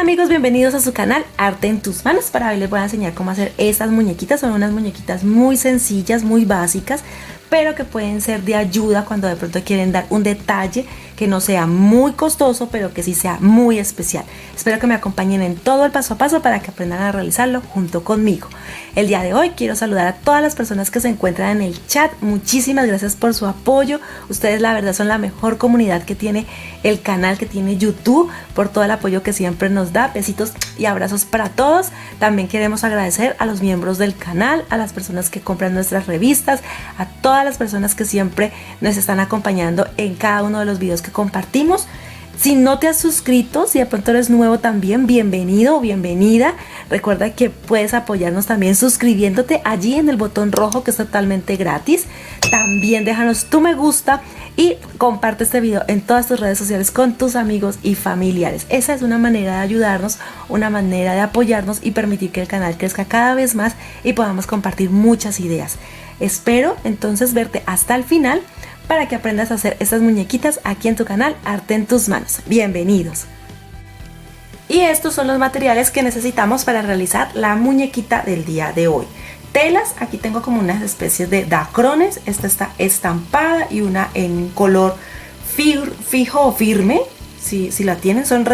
amigos, bienvenidos a su canal Arte en tus manos. Para hoy les voy a enseñar cómo hacer estas muñequitas. Son unas muñequitas muy sencillas, muy básicas, pero que pueden ser de ayuda cuando de pronto quieren dar un detalle que no sea muy costoso, pero que sí sea muy especial. Espero que me acompañen en todo el paso a paso para que aprendan a realizarlo junto conmigo. El día de hoy quiero saludar a todas las personas que se encuentran en el chat. Muchísimas gracias por su apoyo. Ustedes la verdad son la mejor comunidad que tiene el canal, que tiene YouTube, por todo el apoyo que siempre nos da. Besitos y abrazos para todos. También queremos agradecer a los miembros del canal, a las personas que compran nuestras revistas, a todas las personas que siempre nos están acompañando en cada uno de los videos que compartimos. Si no te has suscrito, si de pronto eres nuevo también, bienvenido o bienvenida. Recuerda que puedes apoyarnos también suscribiéndote allí en el botón rojo, que es totalmente gratis. También déjanos tu me gusta y comparte este video en todas tus redes sociales con tus amigos y familiares. Esa es una manera de ayudarnos, una manera de apoyarnos y permitir que el canal crezca cada vez más y podamos compartir muchas ideas. Espero entonces verte hasta el final para que aprendas a hacer estas muñequitas aquí en tu canal Arte en tus manos. Bienvenidos. Y estos son los materiales que necesitamos para realizar la muñequita del día de hoy. Telas, aquí tengo como unas especies de dacrones. Esta está estampada y una en color fijo o firme. Si la tienen, son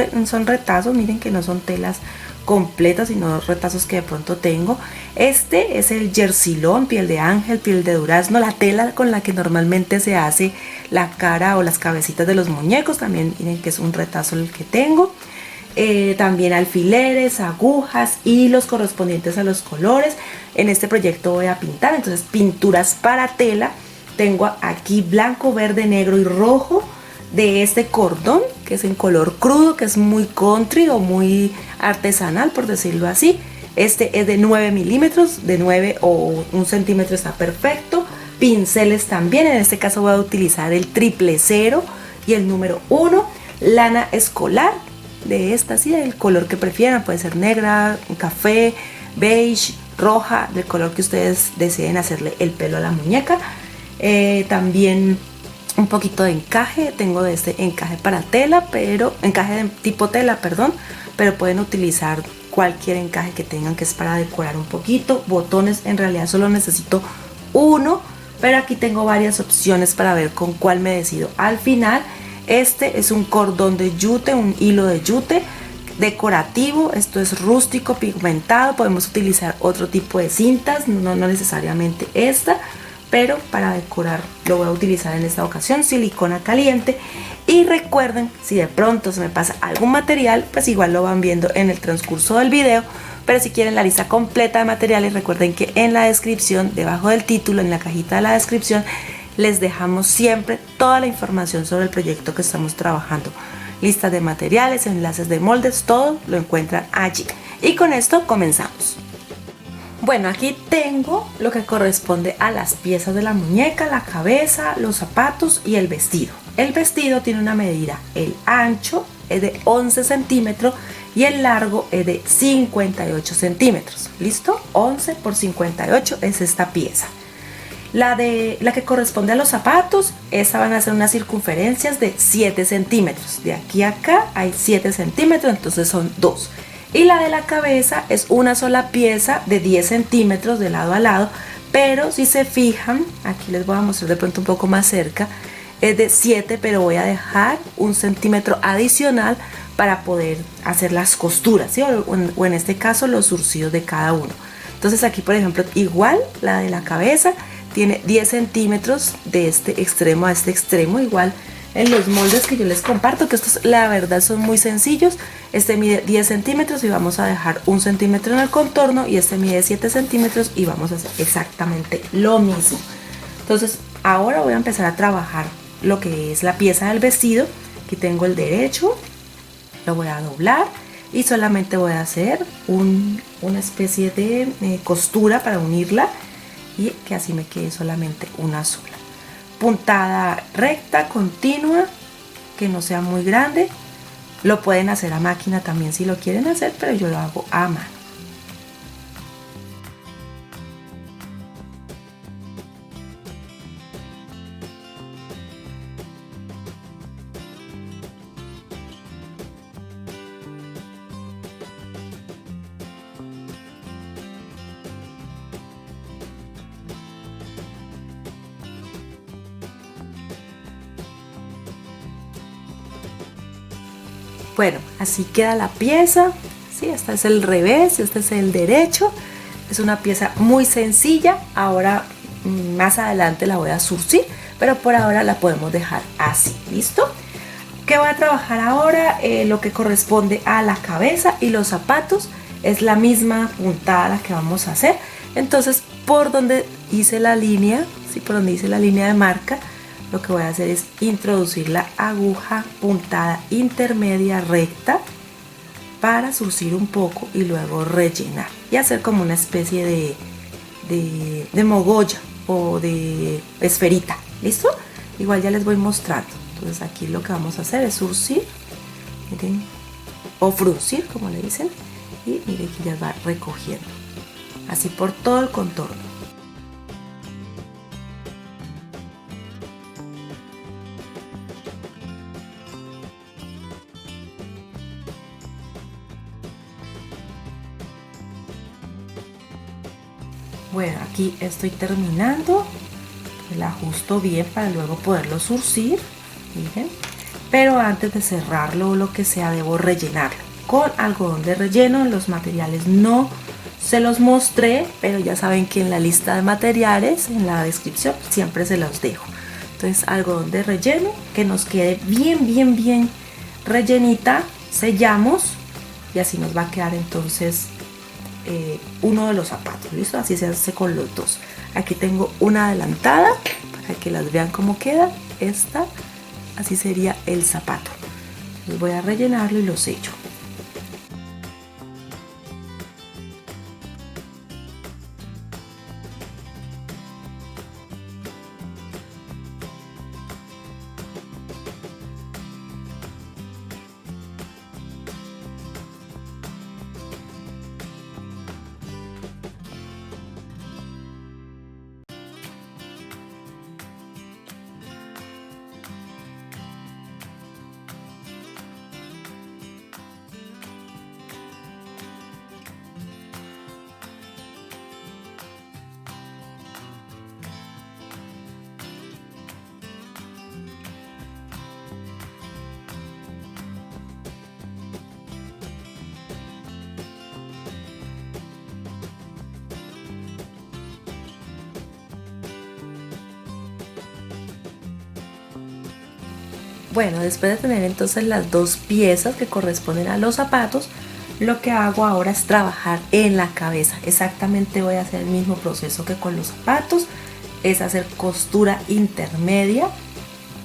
retazos. Miren que no son telas completas, sino retazos que de pronto tengo. Este es el jersilón, piel de ángel, piel de durazno, la tela con la que normalmente se hace la cara o las cabecitas de los muñecos. También miren que es un retazo el que tengo. También alfileres, agujas, hilos correspondientes a los colores. En este proyecto voy a pintar, entonces pinturas para tela. Tengo aquí blanco, verde, negro y rojo de este cordón, que es en color crudo, que es muy country o muy artesanal, por decirlo así. Este es de 9 milímetros, de 9 o 1 centímetro está perfecto. Pinceles también, en este caso voy a utilizar el 000 y el número 1. Lana escolar, de esta, sí, del color que prefieran, puede ser negra, café, beige, roja, del color que ustedes deseen hacerle el pelo a la muñeca. También un poquito de encaje, tengo de este encaje para tela, pero encaje de tipo tela, perdón, pero pueden utilizar cualquier encaje que tengan, que es para decorar un poquito. Botones, en realidad solo necesito uno, pero aquí tengo varias opciones para ver con cuál me decido al final. Este es un cordón de yute, un hilo de yute decorativo. Esto es rústico, pigmentado. Podemos utilizar otro tipo de cintas, no necesariamente esta, pero para decorar lo voy a utilizar en esta ocasión silicona caliente. Y recuerden, si de pronto se me pasa algún material, pues igual lo van viendo en el transcurso del video. Pero si quieren la lista completa de materiales, recuerden que en la descripción, debajo del título, en la cajita de la descripción, les dejamos siempre toda la información sobre el proyecto que estamos trabajando. Listas de materiales, enlaces de moldes, todo lo encuentran allí. Y con esto comenzamos. Bueno, aquí tengo lo que corresponde a las piezas de la muñeca, la cabeza, los zapatos y el vestido. El vestido tiene una medida, el ancho es de 11 centímetros y el largo es de 58 centímetros. ¿Listo? 11 por 58 es esta pieza. La que corresponde a los zapatos, esta van a ser unas circunferencias de 7 centímetros. De aquí a acá hay 7 centímetros, entonces son 2. Y la de la cabeza es una sola pieza de 10 centímetros de lado a lado, pero si se fijan, aquí les voy a mostrar de pronto un poco más cerca, es de 7, pero voy a dejar 1 centímetro adicional para poder hacer las costuras, ¿sí? o en este caso los surcidos de cada uno. Entonces aquí, por ejemplo, igual la de la cabeza tiene 10 centímetros de este extremo a este extremo, igual en los moldes que yo les comparto, que estos la verdad son muy sencillos. Este mide 10 centímetros y vamos a dejar 1 centímetro en el contorno, y este mide 7 centímetros y vamos a hacer exactamente lo mismo. Entonces ahora voy a empezar a trabajar lo que es la pieza del vestido. Aquí tengo el derecho, lo voy a doblar y solamente voy a hacer una especie de costura para unirla y que así me quede solamente una sola. Puntada recta, continua, que no sea muy grande. Lo pueden hacer a máquina también si lo quieren hacer, pero yo lo hago a mano. bueno, así queda la pieza. Sí, este es el revés, este es el derecho. Es una pieza muy sencilla. Ahora más adelante la voy a surcir, pero por ahora la podemos dejar así. ¿Listo? ¿Qué voy a trabajar ahora? Lo que corresponde a la cabeza y los zapatos. Es la misma puntada la que vamos a hacer. Entonces, por donde hice la línea, ¿sí? Por donde hice la línea de marca, lo que voy a hacer es introducir la aguja puntada intermedia recta para surcir un poco y luego rellenar y hacer como una especie de mogolla o de esferita. ¿Listo? Igual ya les voy mostrando. Entonces aquí lo que vamos a hacer es surcir, miren, o fruncir como le dicen, y miren que ya va recogiendo así por todo el contorno. Bueno, aquí estoy terminando, el ajusto bien para luego poderlo surcir, miren. Pero antes de cerrarlo o lo que sea, debo rellenarlo con algodón de relleno. Los materiales no se los mostré, pero ya saben que en la lista de materiales, en la descripción, siempre se los dejo. Entonces, algodón de relleno, que nos quede bien rellenita, sellamos y así nos va a quedar entonces uno de los zapatos. ¿Listo? Así se hace con los dos. Aquí tengo una adelantada para que las vean cómo queda. Esta, así sería el zapato. Entonces voy a rellenarlo y lo sello. Bueno, después de tener entonces las dos piezas que corresponden a los zapatos, lo que hago ahora es trabajar en la cabeza. Exactamente voy a hacer el mismo proceso que con los zapatos, es hacer costura intermedia,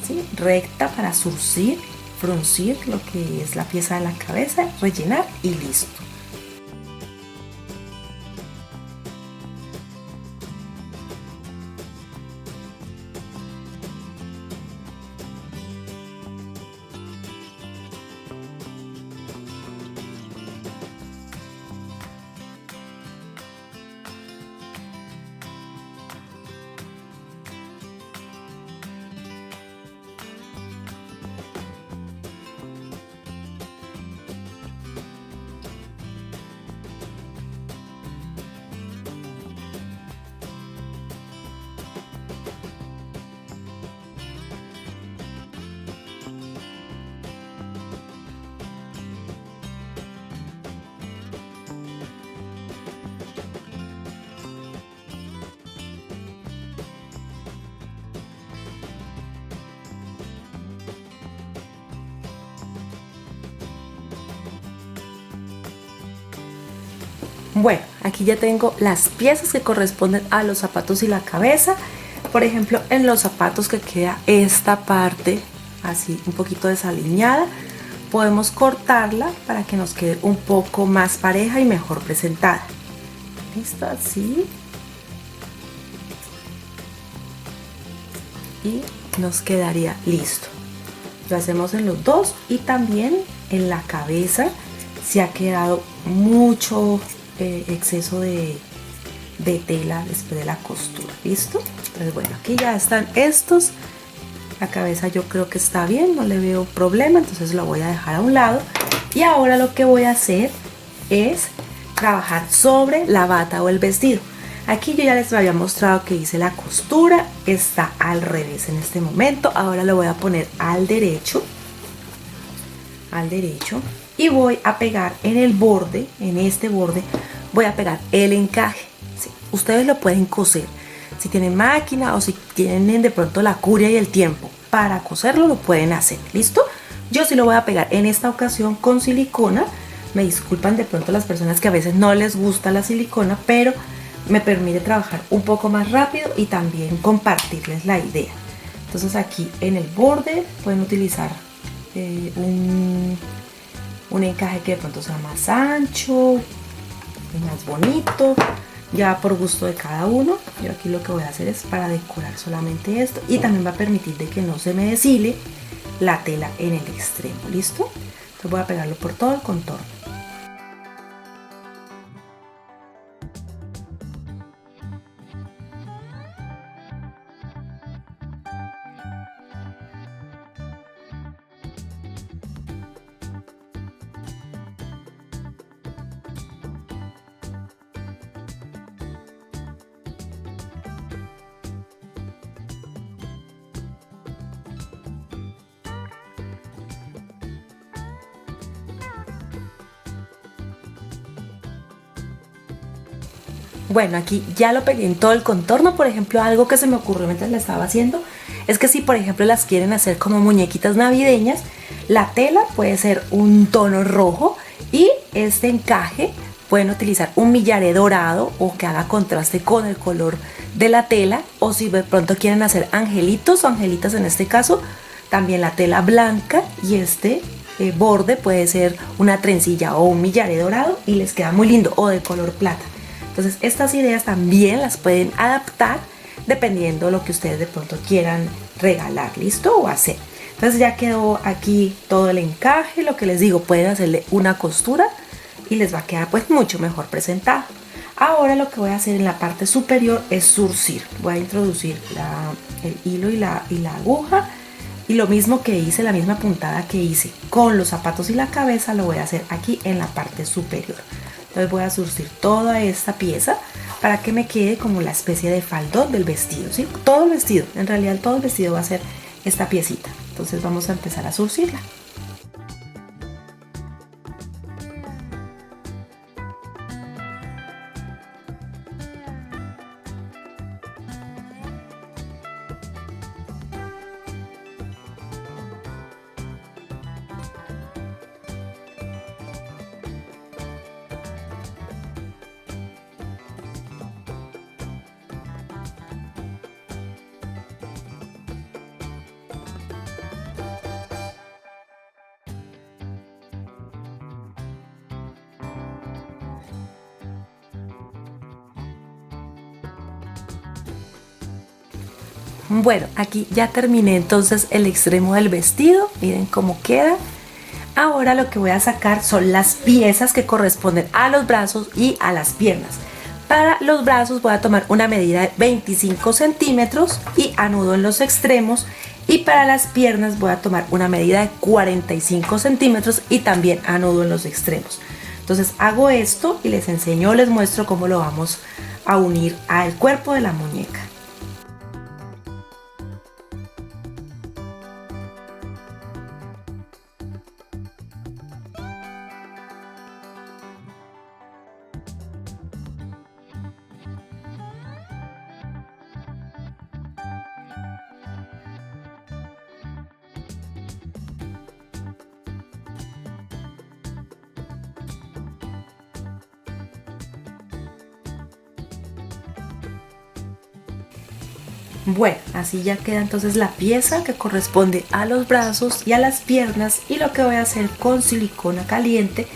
¿sí? Recta para surcir, fruncir lo que es la pieza de la cabeza, rellenar y listo. Bueno, aquí ya tengo las piezas que corresponden a los zapatos y la cabeza. Por ejemplo, en los zapatos que queda esta parte así un poquito desalineada, podemos cortarla para que nos quede un poco más pareja y mejor presentada. Listo, así. Y nos quedaría listo. Lo hacemos en los dos y también en la cabeza. Se ha quedado mucho exceso de tela después de la costura. ¿Listo? Entonces bueno, aquí ya están estos. La cabeza yo creo que está bien, no le veo problema, entonces lo voy a dejar a un lado. Y ahora lo que voy a hacer es trabajar sobre la bata o el vestido. Aquí yo ya les había mostrado que hice la costura, está al revés en este momento. Ahora lo voy a poner al derecho. al derecho y voy a pegar en el borde, en este borde, voy a pegar el encaje. ¿Sí? Ustedes lo pueden coser. Si tienen máquina o si tienen de pronto la curia y el tiempo para coserlo, lo pueden hacer. ¿Listo? Yo sí lo voy a pegar en esta ocasión con silicona. Me disculpan de pronto las personas que a veces no les gusta la silicona, pero me permite trabajar un poco más rápido y también compartirles la idea. Entonces aquí en el borde pueden utilizar un encaje que de pronto sea más ancho, más bonito, ya por gusto de cada uno. Yo aquí lo que voy a hacer es para decorar solamente esto y también va a permitir de que no se me deshile la tela en el extremo. ¿Listo? Entonces voy a pegarlo por todo el contorno. Bueno, aquí ya lo pegué en todo el contorno. Por ejemplo, algo que se me ocurrió mientras la estaba haciendo es que si por ejemplo las quieren hacer como muñequitas navideñas, la tela puede ser un tono rojo y este encaje pueden utilizar un millaré dorado o que haga contraste con el color de la tela, o si de pronto quieren hacer angelitos o angelitas en este caso, también la tela blanca y este borde puede ser una trencilla o un millaré dorado y les queda muy lindo, o de color plata. Entonces estas ideas también las pueden adaptar dependiendo de lo que ustedes de pronto quieran regalar, ¿listo? O hacer. Entonces ya quedó aquí todo el encaje. Lo que les digo, pueden hacerle una costura y les va a quedar pues mucho mejor presentado. Ahora lo que voy a hacer en la parte superior es zurcir. Voy a introducir el hilo y la aguja. Y lo mismo que hice, la misma puntada que hice con los zapatos y la cabeza, lo voy a hacer aquí en la parte superior. Entonces voy a zurcir toda esta pieza para que me quede como la especie de faldón del vestido, ¿sí? Todo el vestido, en realidad todo el vestido va a ser esta piecita. Entonces vamos a empezar a zurcirla. Bueno, aquí ya terminé entonces el extremo del vestido. Miren cómo queda. Ahora lo que voy a sacar son las piezas que corresponden a los brazos y a las piernas. Para los brazos voy a tomar una medida de 25 centímetros y anudo en los extremos. Y para las piernas voy a tomar una medida de 45 centímetros y también anudo en los extremos. Entonces hago esto y les enseño, les muestro cómo lo vamos a unir al cuerpo de la muñeca. Bueno, así ya queda entonces la pieza que corresponde a los brazos y a las piernas, y lo que voy a hacer con silicona caliente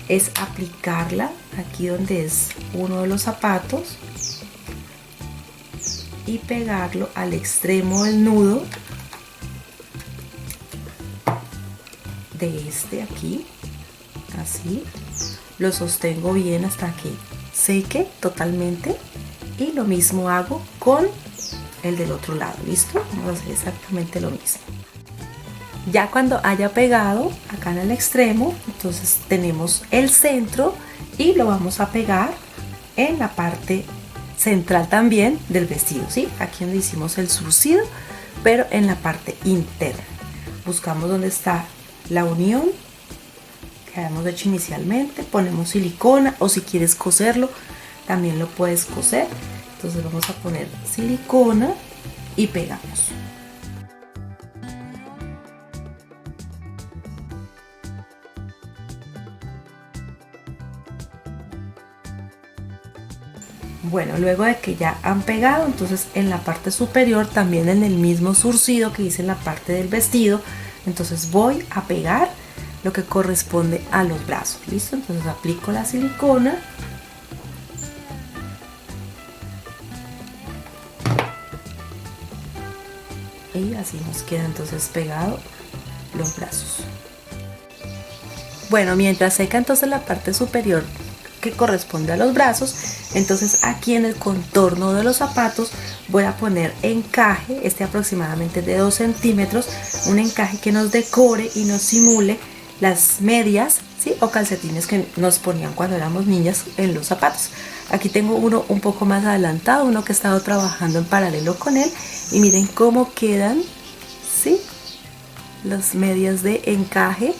es aplicarla aquí donde es uno de los zapatos y pegarlo al extremo del nudo de este aquí, así. Lo sostengo bien hasta que seque totalmente y lo mismo hago con el del otro lado. ¿Listo? Vamos a hacer exactamente lo mismo. Ya cuando haya pegado acá en el extremo, entonces tenemos el centro y lo vamos a pegar en la parte central también del vestido, ¿sí? Aquí donde hicimos el zurcido, pero en la parte interna. Buscamos donde está la unión que habíamos hecho inicialmente, ponemos silicona, o si quieres coserlo también lo puedes coser. Entonces vamos a poner silicona y pegamos. Bueno, luego de que ya han pegado, entonces en la parte superior, también en el mismo zurcido que hice en la parte del vestido, entonces voy a pegar lo que corresponde a los brazos. ¿Listo? Entonces aplico la silicona. Y así nos queda entonces pegado los brazos. Bueno, mientras seca entonces la parte superior que corresponde a los brazos, entonces aquí en el contorno de los zapatos voy a poner encaje, aproximadamente de 2 centímetros, un encaje que nos decore y nos simule las medias, ¿sí?, o calcetines que nos ponían cuando éramos niñas en los zapatos. Aquí tengo uno un poco más adelantado, uno que he estado trabajando en paralelo con él, y miren cómo quedan, ¿sí?, las medias de encaje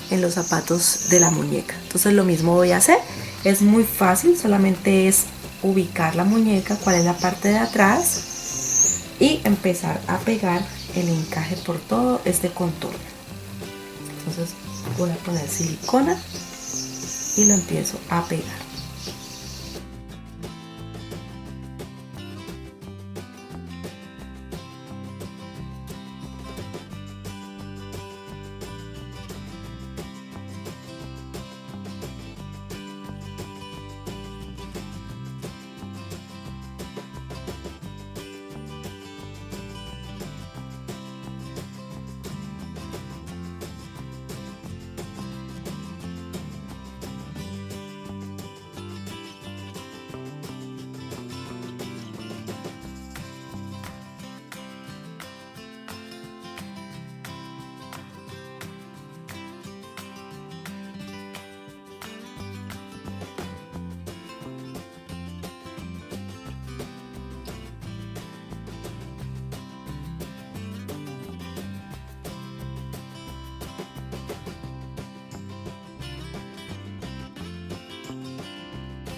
en los zapatos de la muñeca. Entonces lo mismo voy a hacer, es muy fácil, solamente es ubicar la muñeca, cuál es la parte de atrás, y empezar a pegar el encaje por todo este contorno. Entonces voy a poner silicona y lo empiezo a pegar.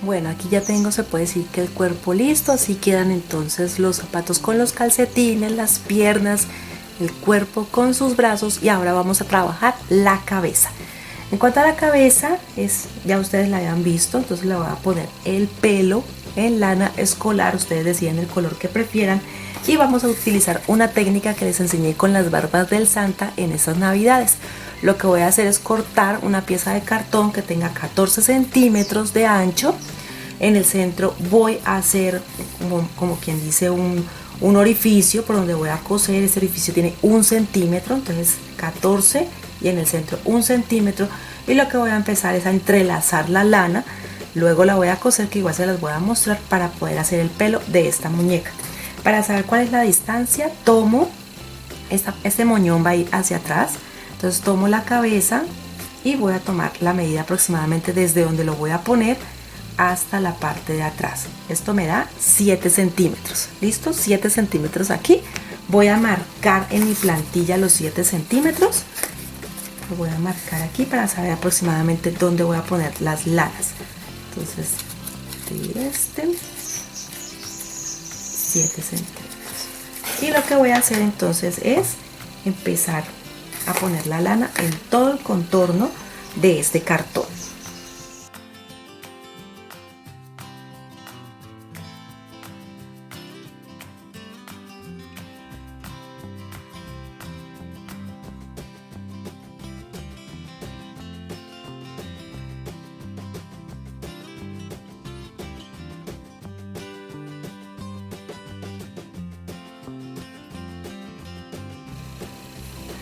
Bueno, aquí ya tengo, se puede decir que el cuerpo listo, así quedan entonces los zapatos con los calcetines, las piernas, el cuerpo con sus brazos, y ahora vamos a trabajar la cabeza. En cuanto a la cabeza, ya ustedes la habían visto, entonces le voy a poner el pelo en lana escolar, ustedes deciden el color que prefieran, y vamos a utilizar una técnica que les enseñé con las barbas del Santa en estas navidades. Lo que voy a hacer es cortar una pieza de cartón que tenga 14 centímetros de ancho. En el centro voy a hacer como quien dice un orificio por donde voy a coser. Ese orificio tiene 1 centímetro, entonces 14, y en el centro 1 centímetro, y lo que voy a empezar es a entrelazar la lana. Luego la voy a coser, que igual se las voy a mostrar, para poder hacer el pelo de esta muñeca. Para saber cuál es la distancia, tomo este moñón, va a ir hacia atrás, entonces tomo la cabeza y voy a tomar la medida aproximadamente desde donde lo voy a poner hasta la parte de atrás. Esto me da 7 centímetros. ¿Listo? 7 centímetros aquí. Voy a marcar en mi plantilla los 7 centímetros. Lo voy a marcar aquí para saber aproximadamente dónde voy a poner las lanas. Entonces, de 7 centímetros. Y lo que voy a hacer entonces es empezar a poner la lana en todo el contorno de este cartón.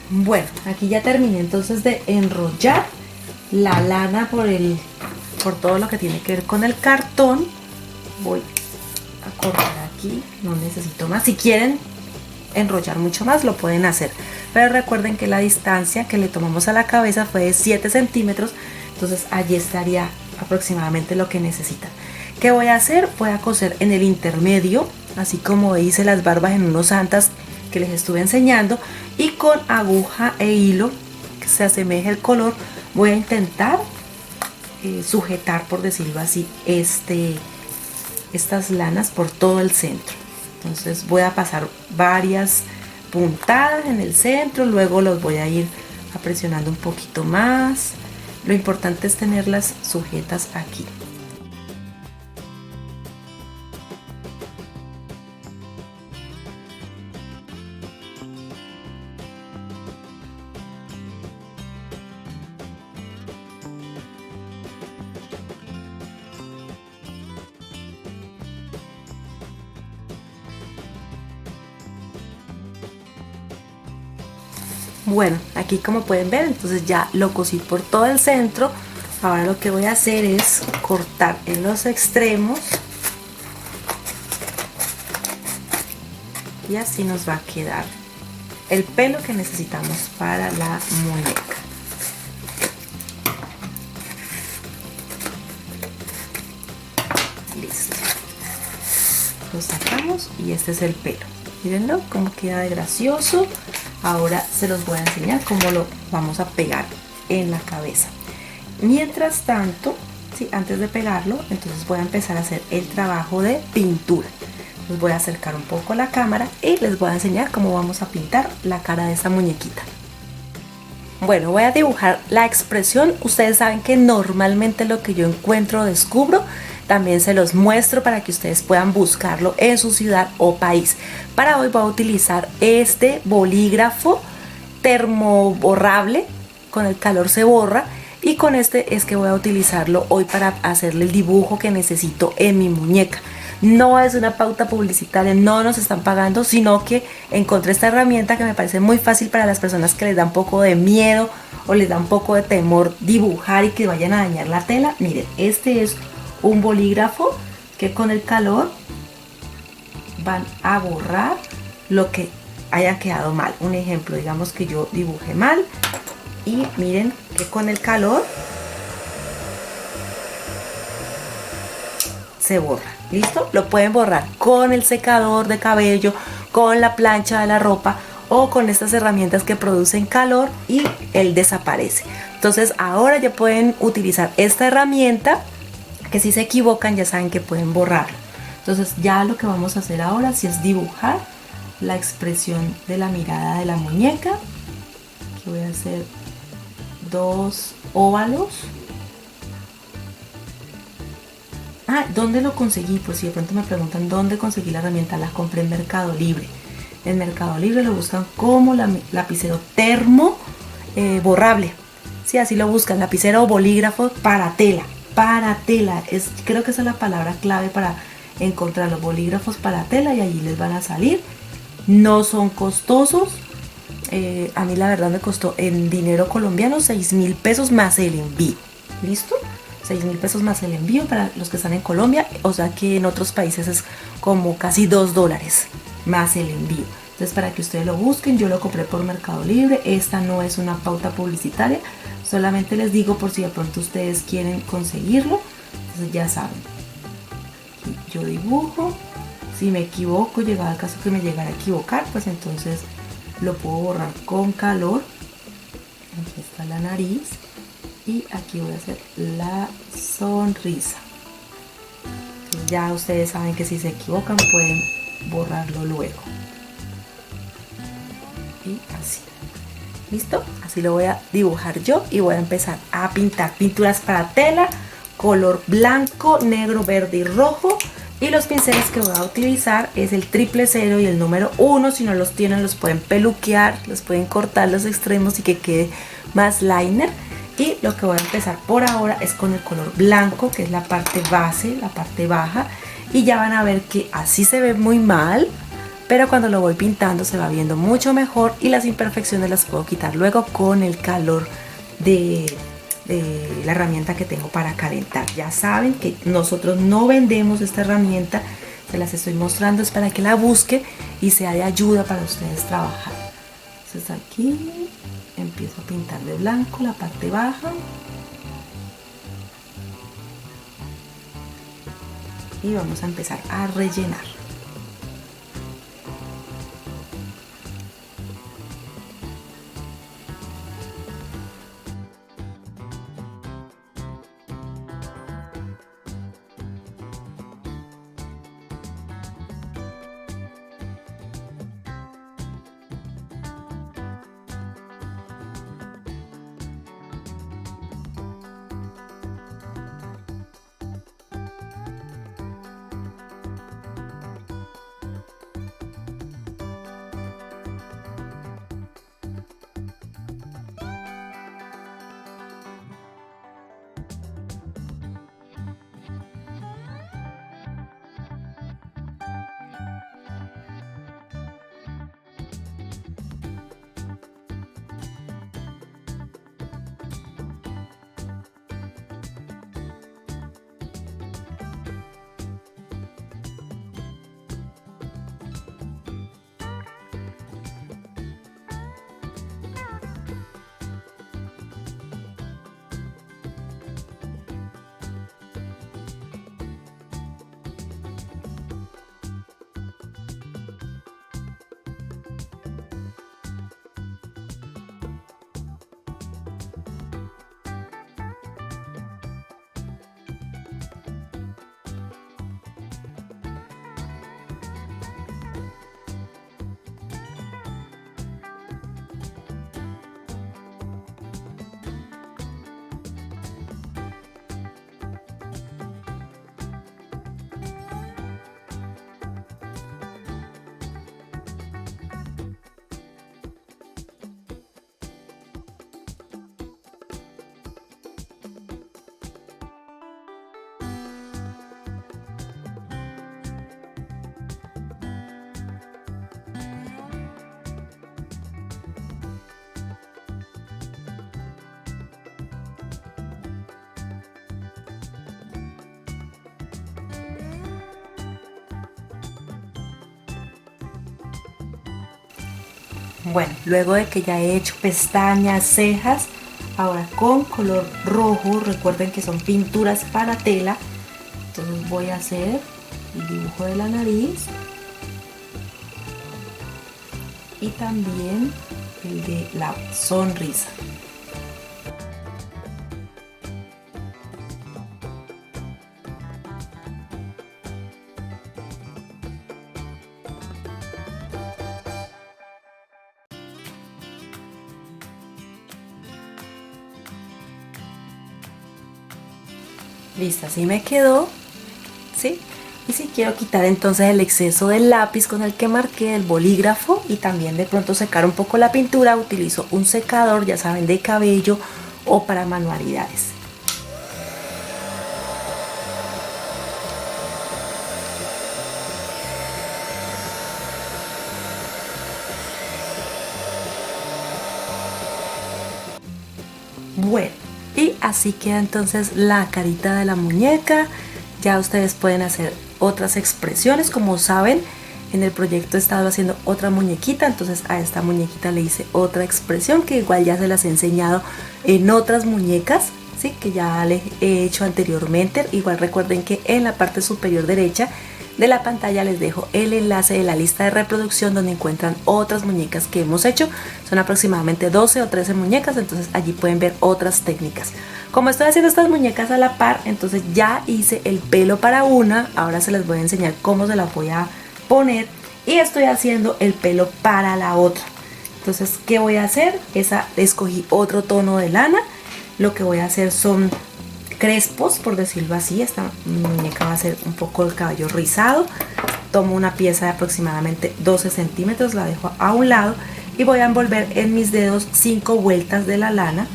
Bueno, aquí ya terminé entonces de enrollar la lana por todo lo que tiene que ver con el cartón. Voy a cortar aquí, no necesito más. Si quieren enrollar mucho más lo pueden hacer, pero recuerden que la distancia que le tomamos a la cabeza fue de 7 centímetros, entonces allí estaría aproximadamente lo que necesitan. ¿Qué voy a hacer? Voy a coser en el intermedio, así como hice las barbas en unos santas que les estuve enseñando, y con aguja e hilo que se asemeje el color Voy a intentar sujetar, por decirlo así, estas lanas por todo el centro. Entonces voy a pasar varias puntadas en el centro, luego los voy a ir presionando un poquito más. Lo importante es tenerlas sujetas aquí. Bueno, aquí como pueden ver, entonces ya lo cosí por todo el centro. Ahora lo que voy a hacer es cortar en los extremos y así nos va a quedar el pelo que necesitamos para la muñeca. Listo, lo sacamos y este es el pelo. Mírenlo cómo queda de gracioso. Ahora se los voy a enseñar cómo lo vamos a pegar en la cabeza. Mientras tanto, sí, antes de pegarlo, entonces voy a empezar a hacer el trabajo de pintura. Les voy a acercar un poco la cámara y les voy a enseñar cómo vamos a pintar la cara de esa muñequita. Bueno, voy a dibujar la expresión. Ustedes saben que normalmente lo que yo encuentro o descubro también se los muestro para que ustedes puedan buscarlo en su ciudad o país. Para hoy voy a utilizar este bolígrafo termoborrable, con el calor se borra, y con este es que voy a utilizarlo hoy para hacerle el dibujo que necesito en mi muñeca. No es una pauta publicitaria, no nos están pagando, sino que encontré esta herramienta que me parece muy fácil para las personas que les da un poco de miedo o les da un poco de temor dibujar y que vayan a dañar la tela. Miren, este es un bolígrafo que con el calor van a borrar lo que haya quedado mal. Un ejemplo, digamos que yo dibujé mal y miren que con el calor se borra. ¿Listo? Lo pueden borrar con el secador de cabello, con la plancha de la ropa o con estas herramientas que producen calor y él desaparece. Entonces ahora ya pueden utilizar esta herramienta, que si se equivocan ya saben que pueden borrarlo. Entonces ya lo que vamos a hacer ahora sí es dibujar la expresión de la mirada de la muñeca. Aquí voy a hacer dos óvalos. ¿Dónde lo conseguí? Pues si de pronto me preguntan dónde conseguí la herramienta, la compré en Mercado Libre. En Mercado Libre lo buscan como lapicero termo borrable. Sí, así lo buscan, lapicero o bolígrafo para tela. Para tela, creo que esa es la palabra clave para encontrar los bolígrafos para tela, y allí les van a salir. No son costosos. A mí la verdad me costó en dinero colombiano 6.000 pesos más el envío. ¿Listo? 6.000 pesos más el envío para los que están en Colombia, o sea que en otros países es como casi $2 más el envío. Entonces para que ustedes lo busquen, yo lo compré por Mercado Libre. Esta no es una pauta publicitaria, solamente les digo por si de pronto ustedes quieren conseguirlo. Entonces ya saben, aquí yo dibujo. Si me equivoco, llegado al caso que me llegara a equivocar, pues entonces lo puedo borrar con calor. Aquí está la nariz. Y aquí voy a hacer la sonrisa. Ya ustedes saben que si se equivocan pueden borrarlo luego. Y así. ¿Listo? Así lo voy a dibujar yo y voy a empezar a pintar pinturas para tela, color blanco, negro, verde y rojo. Y los pinceles que voy a utilizar es el 000 y el número 1. Si no los tienen, los pueden peluquear, los pueden cortar los extremos y que quede más liner. Y lo que voy a empezar por ahora es con el color blanco, que es la parte base, la parte baja. Y ya van a ver que así se ve muy mal, pero cuando lo voy pintando se va viendo mucho mejor y las imperfecciones las puedo quitar luego con el calor de la herramienta que tengo para calentar. Ya saben que nosotros no vendemos esta herramienta, se las estoy mostrando, es para que la busquen y sea de ayuda para ustedes trabajar. Entonces aquí empiezo a pintar de blanco la parte baja y vamos a empezar a rellenar. Bueno, luego de que ya he hecho pestañas, cejas, ahora con color rojo, recuerden que son pinturas para tela, entonces voy a hacer el dibujo de la nariz y también el de la sonrisa. Listo, así me quedó, ¿sí? Y si quiero quitar entonces el exceso del lápiz con el que marqué, el bolígrafo, y también de pronto secar un poco la pintura, utilizo un secador, ya saben, de cabello o para manualidades. Bueno, y así queda entonces la carita de la muñeca. Ya ustedes pueden hacer otras expresiones. Como saben, en el proyecto he estado haciendo otra muñequita, entonces a esta muñequita le hice otra expresión que igual ya se las he enseñado en otras muñecas, ¿sí? Que ya les he hecho anteriormente. Igual recuerden que en la parte superior derecha de la pantalla les dejo el enlace de la lista de reproducción donde encuentran otras muñecas que hemos hecho. Son aproximadamente 12 o 13 muñecas, entonces allí pueden ver otras técnicas. Como estoy haciendo estas muñecas a la par, entonces ya hice el pelo para una, ahora se les voy a enseñar cómo se la voy a poner, y estoy haciendo el pelo para la otra. Entonces, ¿qué voy a hacer? Escogí otro tono de lana. Lo que voy a hacer son crespos, por decirlo así. Esta muñeca va a ser un poco el cabello rizado. Tomo una pieza de aproximadamente 12 centímetros, la dejo a un lado y voy a envolver en mis dedos 5 vueltas de la lana,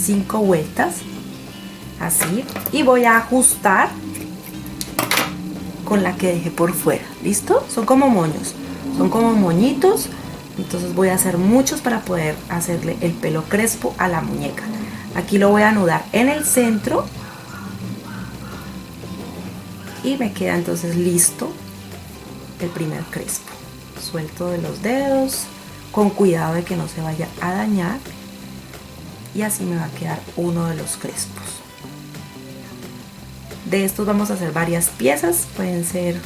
5 vueltas, así, y voy a ajustar con la que dejé por fuera. ¿Listo? Son como moños, son como moñitos, entonces voy a hacer muchos para poder hacerle el pelo crespo a la muñeca. Aquí lo voy a anudar en el centro y me queda entonces listo el primer crespo. Suelto de los dedos con cuidado de que no se vaya a dañar, y así me va a quedar uno de los crespos. De estos vamos a hacer varias piezas, pueden ser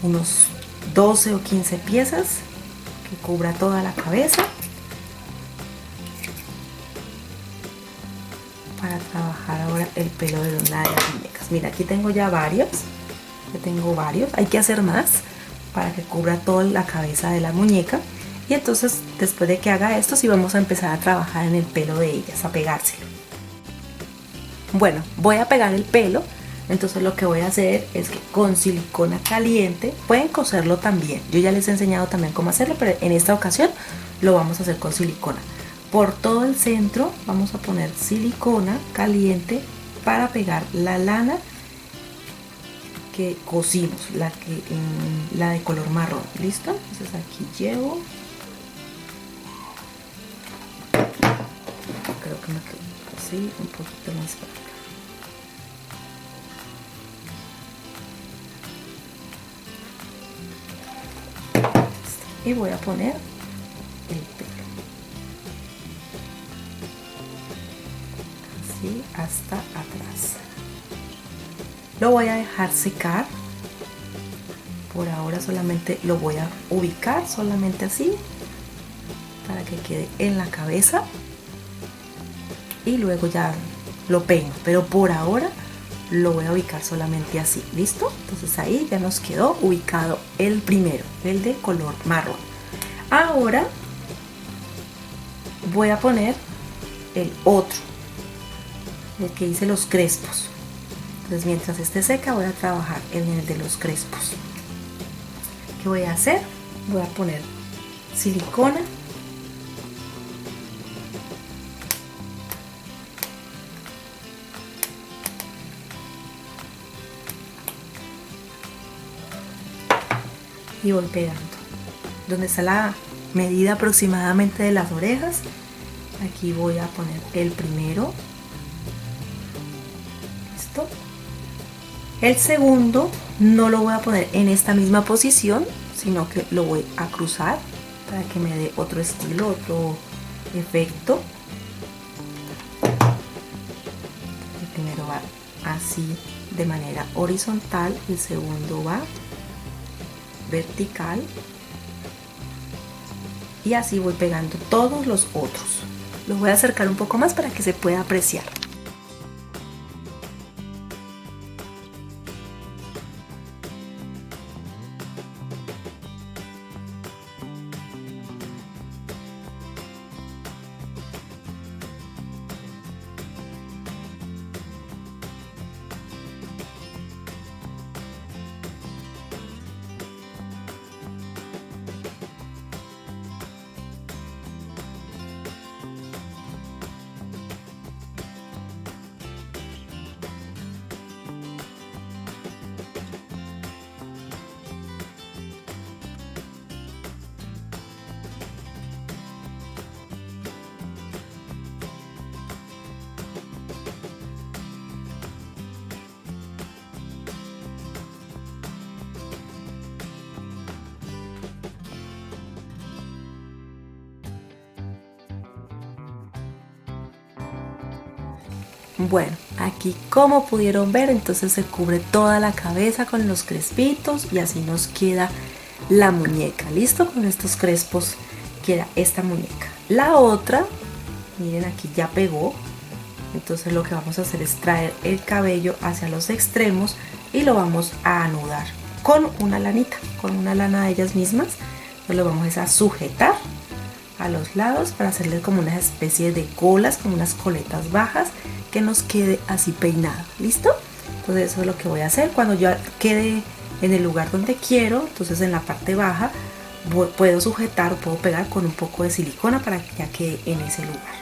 unos 12 o 15 piezas que cubra toda la cabeza, para trabajar ahora el pelo de una de las muñecas. Mira, aquí tengo ya varios, hay que hacer más para que cubra toda la cabeza de la muñeca. Y entonces después de que haga esto, sí vamos a empezar a trabajar en el pelo de ellas, a pegárselo. Bueno, voy a pegar el pelo. Entonces lo que voy a hacer es que con silicona caliente, pueden coserlo también, yo ya les he enseñado también cómo hacerlo, pero en esta ocasión lo vamos a hacer con silicona. Por todo el centro vamos a poner silicona caliente para pegar la lana que cosimos, la de color marrón. ¿Listo? Entonces aquí llevo, creo que me quedo así, un poquito más para acá. Y voy a poner el pelo así hasta atrás. Lo voy a dejar secar. Por ahora solamente lo voy a ubicar, solamente así, para que quede en la cabeza, y luego ya lo peino, pero por ahora lo voy a ubicar solamente así. ¿Listo? Entonces ahí ya nos quedó ubicado el primero, el de color marrón. Ahora voy a poner el otro, el que hice los crespos. Entonces mientras esté seca voy a trabajar en el de los crespos. ¿Qué voy a hacer? Voy a poner silicona, y voy pegando donde está la medida aproximadamente de las orejas. Aquí voy a poner el primero. Listo. El segundo no lo voy a poner en esta misma posición, sino que lo voy a cruzar para que me dé otro estilo, otro efecto. El primero va así de manera horizontal, el segundo va vertical y así voy pegando todos los otros. Los voy a acercar un poco más para que se pueda apreciar. Bueno, aquí como pudieron ver, entonces se cubre toda la cabeza con los crespitos y así nos queda la muñeca. ¿Listo? Con estos crespos queda esta muñeca. La otra, miren, aquí ya pegó. Entonces lo que vamos a hacer es traer el cabello hacia los extremos y lo vamos a anudar con una lanita, con una lana de ellas mismas. Entonces lo vamos a sujetar a los lados para hacerle como una especie de colas, como unas coletas bajas, que nos quede así peinado. ¿Listo? Entonces eso es lo que voy a hacer. Cuando ya quede en el lugar donde quiero, entonces en la parte baja puedo sujetar, puedo pegar con un poco de silicona para que ya quede en ese lugar.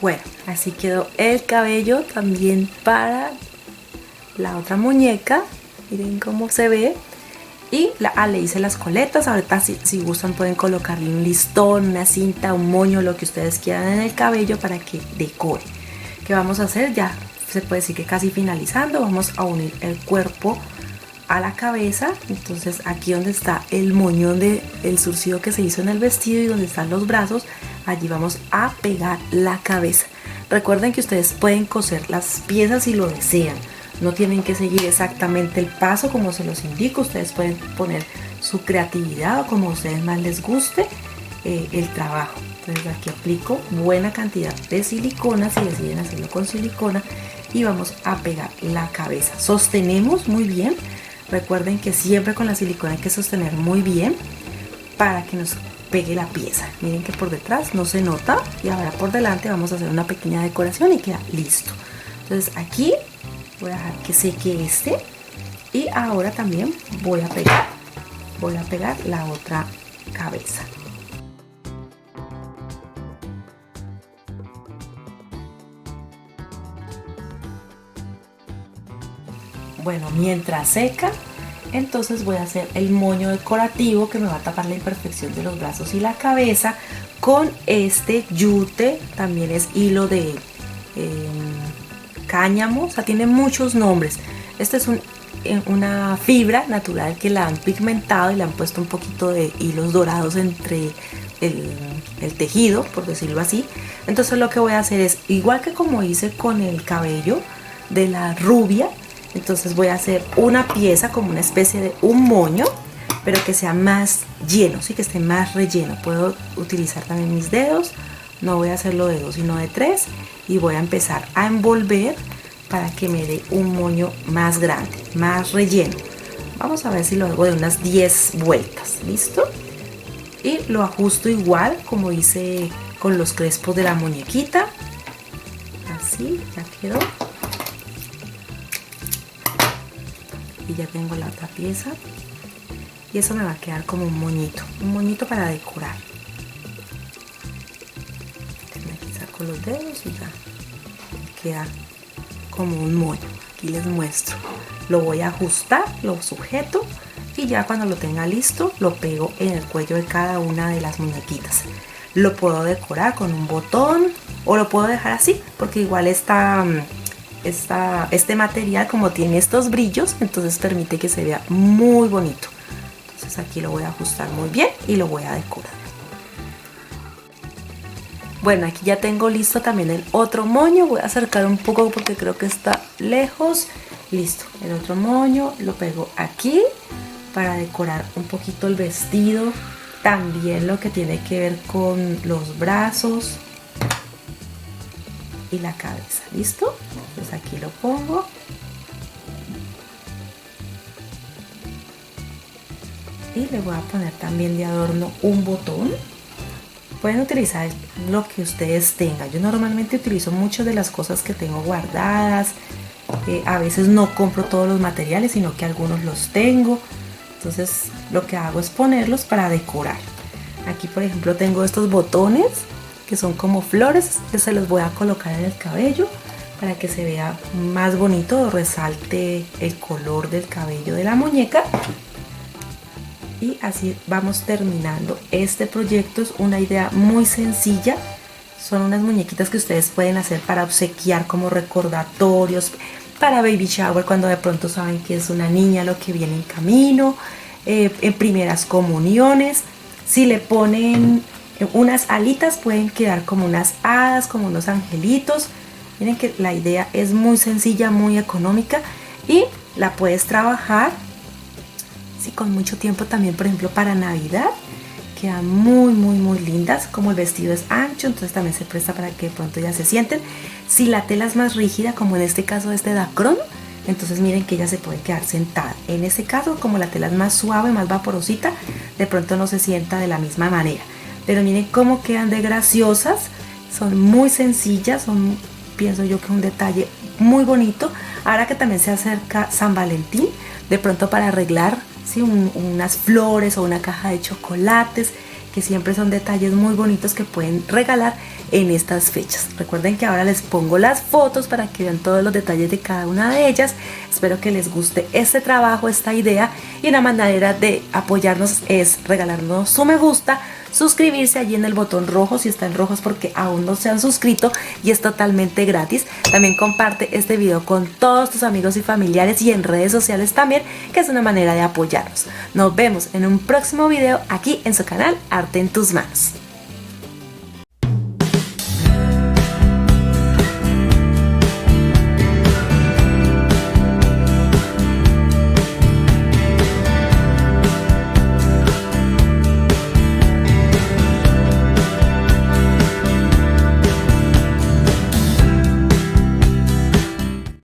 Bueno, así quedó el cabello también para la otra muñeca. Miren cómo se ve. Y le hice las coletas. Ahorita si gustan pueden colocarle un listón, una cinta, un moño, lo que ustedes quieran en el cabello para que decore. ¿Qué vamos a hacer? Ya se puede decir que casi finalizando. Vamos a unir el cuerpo a la cabeza. Entonces aquí donde está el moñón del surcido que se hizo en el vestido y donde están los brazos, allí vamos a pegar la cabeza. Recuerden que ustedes pueden coser las piezas si lo desean. No tienen que seguir exactamente el paso como se los indico. Ustedes pueden poner su creatividad o como a ustedes más les guste el trabajo. Entonces aquí aplico buena cantidad de silicona si deciden hacerlo con silicona y vamos a pegar la cabeza. Sostenemos muy bien. Recuerden que siempre con la silicona hay que sostener muy bien para que nos pegue la pieza. Miren que por detrás no se nota y ahora por delante vamos a hacer una pequeña decoración y queda listo. Entonces aquí voy a dejar que seque este y ahora también voy a pegar la otra cabeza. Bueno, mientras seca, entonces voy a hacer el moño decorativo que me va a tapar la imperfección de los brazos y la cabeza con este yute. También es hilo de cáñamo, o sea, tiene muchos nombres. Este es una fibra natural que la han pigmentado y le han puesto un poquito de hilos dorados entre el tejido, por decirlo así, Entonces lo que voy a hacer es, igual que como hice con el cabello de la rubia, entonces voy a hacer una pieza como una especie de un moño, pero que sea más lleno, ¿sí? Que esté más relleno. Puedo utilizar también mis dedos, no voy a hacerlo de 2 sino de 3, y voy a empezar a envolver para que me dé un moño más grande, más relleno. Vamos a ver si lo hago de unas 10 vueltas, ¿listo? Y lo ajusto igual como hice con los crespos de la muñequita. Así, ya quedó. Y ya tengo la otra pieza. Y eso me va a quedar como un moñito para decorar. Aquí saco los dedos y ya queda como un moño. Aquí les muestro. Lo voy a ajustar, lo sujeto y ya cuando lo tenga listo lo pego en el cuello de cada una de las muñequitas. Lo puedo decorar con un botón o lo puedo dejar así, porque igual este material, como tiene estos brillos, entonces permite que se vea muy bonito. Entonces aquí lo voy a ajustar muy bien y lo voy a decorar. Bueno, aquí ya tengo listo también el otro moño. Voy a acercar un poco porque creo que está lejos. Listo, el otro moño lo pego aquí para decorar un poquito el vestido. También lo que tiene que ver con los brazos y la cabeza. ¿Listo? Entonces aquí lo pongo. Y le voy a poner también de adorno un botón. Pueden utilizar lo que ustedes tengan. Yo normalmente utilizo muchas de las cosas que tengo guardadas. A veces no compro todos los materiales, sino que algunos los tengo. Entonces lo que hago es ponerlos para decorar. Aquí por ejemplo tengo estos botones que son como flores, que se los voy a colocar en el cabello para que se vea más bonito, resalte el color del cabello de la muñeca. Y así vamos terminando este proyecto. Es una idea muy sencilla. Son unas muñequitas que ustedes pueden hacer para obsequiar como recordatorios, para baby shower cuando de pronto saben que es una niña lo que viene en camino, en primeras comuniones. Si le ponen unas alitas pueden quedar como unas hadas, como unos angelitos. Miren que la idea es muy sencilla, muy económica y la puedes trabajar con mucho tiempo también, por ejemplo para Navidad. Quedan muy lindas. Como el vestido es ancho, entonces también se presta para que de pronto ya se sienten. Si la tela es más rígida, como en este caso este dacrón, entonces miren que ella se puede quedar sentada. En este caso, como la tela es más suave, más vaporosita, de pronto no se sienta de la misma manera. Pero miren cómo quedan de graciosas. Son muy sencillas, pienso yo que es un detalle muy bonito. Ahora que también se acerca San Valentín, de pronto para arreglar unas flores o una caja de chocolates, que siempre son detalles muy bonitos que pueden regalar en estas fechas. Recuerden que ahora les pongo las fotos para que vean todos los detalles de cada una de ellas. Espero que les guste este trabajo, esta idea, y una manera de apoyarnos es regalarnos su me gusta, suscribirse allí en el botón rojo. Si están rojos porque aún no se han suscrito y es totalmente gratis. También comparte este video con todos tus amigos y familiares y en redes sociales también, que es una manera de apoyarnos. Nos vemos en un próximo video aquí en su canal Arte en tus Manos.